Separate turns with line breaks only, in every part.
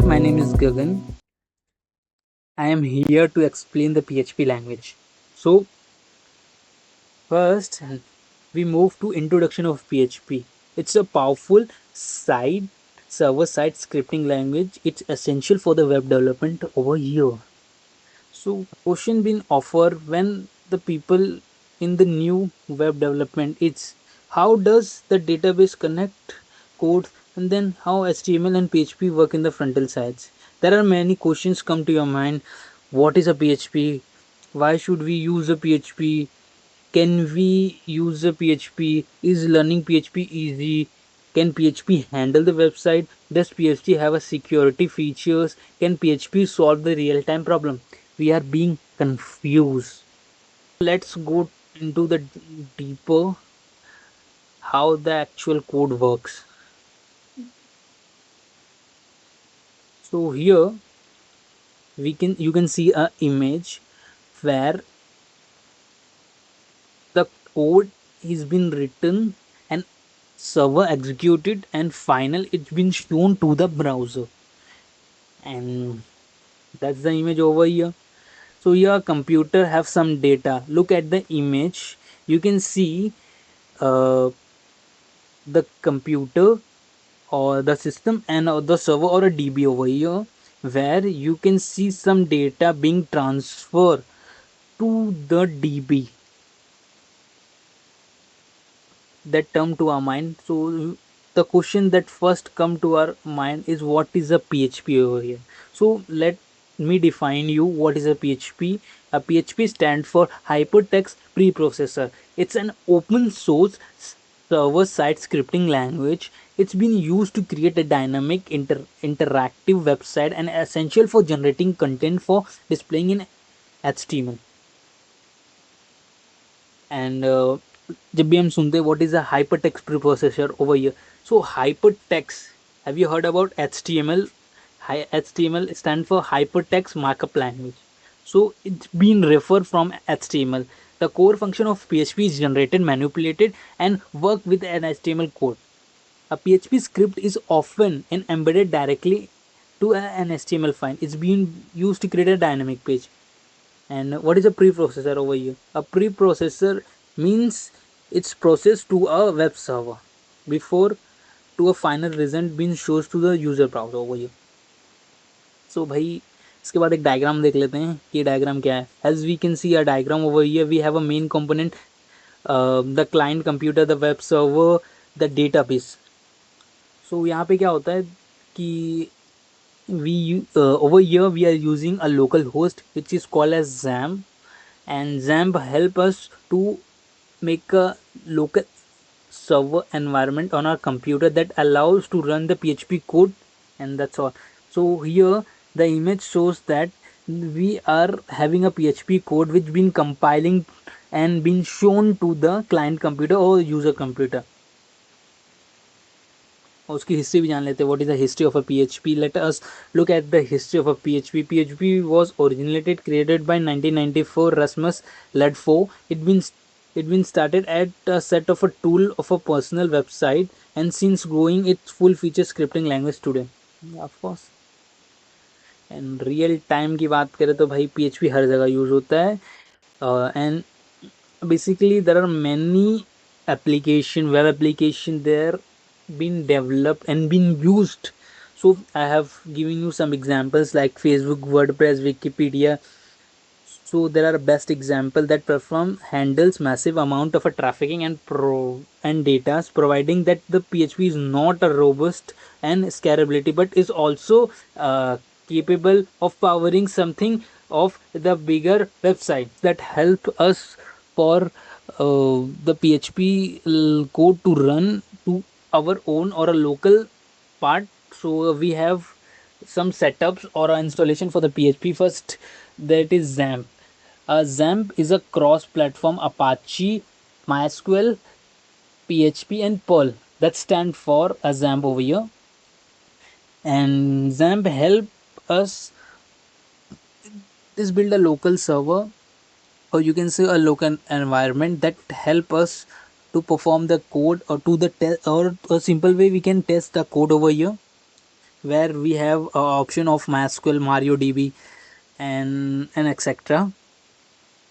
My name is Gagan. I am here to explain the PHP language. So, first, we move to introduction of PHP. It's a powerful side server-side scripting language. It's essential for the web development over here. So, question being offered when the people in the new web development is how does the database connect code, and then how HTML and PHP work in the frontal sides. There are many questions come to your mind. What is a PHP? Why should we use a PHP? Can we use a PHP? Is learning PHP easy? Can PHP handle the website? Does PHP have a security features? Can PHP solve the real-time problem? We are being confused. Let's go into the deeper how the actual code works. So here you can see a image where the code is been written and server executed and final it's been shown to the browser, and that's the image over here. So your computer have some data. Look at the image. You can see uh, the computer or the system and the server or a DB over here, where you can see some data being transferred to the DB. That term to our mind. So the question that first come to our mind is what is a PHP over here. So let me define you what is a PHP. A PHP stands for Hypertext Preprocessor. It's an open source server side scripting language. It's been used to create a dynamic interactive website and essential for generating content for displaying in HTML. And जब भी हम सुनते हैं what is a hypertext preprocessor over here. So hypertext, have you heard about HTML? HTML stands for hypertext markup language. So it's been referred from HTML. The core function of PHP is generated, manipulated, and work with an HTML code. A PHP script is often embedded directly to an HTML file. It's being used to create a dynamic page. And what is a preprocessor over here? A preprocessor means it's processed to a web server before to a final result being shows to the user browser over here. So भाई इसके बाद एक diagram देख लेते हैं कि diagram क्या है. As we can see a diagram over here, we have a main component, the client computer, the web server, the database. So यहाँ पे क्या होता है कि over here we are using a local host which is called as XAMPP, and XAMPP help us to make a local server environment on our computer that allows to run the PHP code, and that's all. So here the image shows that we are having a PHP code which been compiling and been shown to the client computer or user computer. उसकी history भी जान लेते हैं. What is the history of a PHP? Let us look at the history of a PHP. PHP was originated created by 1994 Rasmus Ledfo. It been started at a set of a tool of a personal website and since growing its full feature scripting language today. Of course. And real time की बात करें तो भाई PHP हर जगह use होता है. And basically there are many web application there been developed and been used. So I have given you some examples like Facebook, WordPress, Wikipedia. So there are best example that perform handles massive amount of a trafficking and data, providing that the PHP is not a robust and scalability but is also capable of powering something of the bigger websites that help us for the PHP code to run to our own or a local part. So we have some setups or installation for the PHP. First, that is XAMPP. XAMPP is a cross-platform Apache, MySQL, PHP, and Perl. That stand for a XAMPP over here. And XAMPP help us is build a local server, or you can say a local environment that help us to perform the code or to the test, or a simple way we can test the code over here. where we have a option of MySQL, MariaDB, and etc.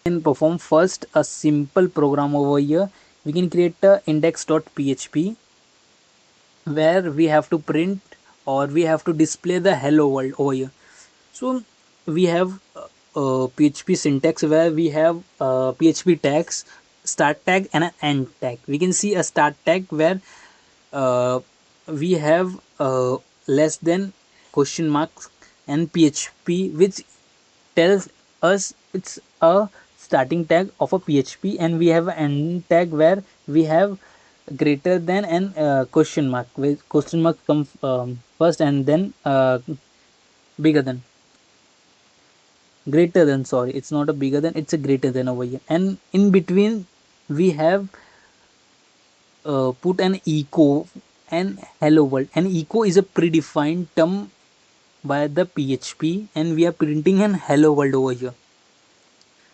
Can perform first a simple program over here. We can create a index.php where we have to print or we have to display the hello world over here. So we have PHP syntax where we have PHP tags, start tag and an end tag. We can see a start tag where uh, we have less than question marks and PHP, which tells us it's a starting tag of a PHP, and we have an end tag where we have greater than and question mark, with question mark come first and then bigger than, greater than, sorry, it's not a bigger than, it's a greater than over here, and in between we have put an echo and hello world. And echo is a predefined term by the PHP, and we are printing an hello world over here.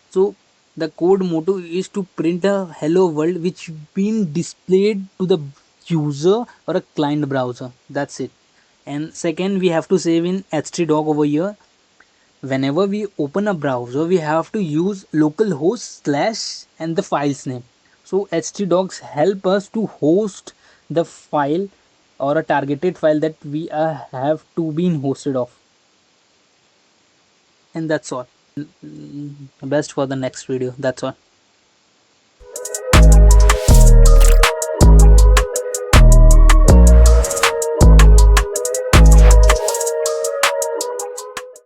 So the code motto is to print a hello world which been displayed to the user or a client browser. That's it. And second, we have to save in htdoc over here. Whenever we open a browser, we have to use localhost slash and the file's name. So htdocs help us to host the file or a targeted file that we have to be hosted of. And that's all. Best for the next video. That's all.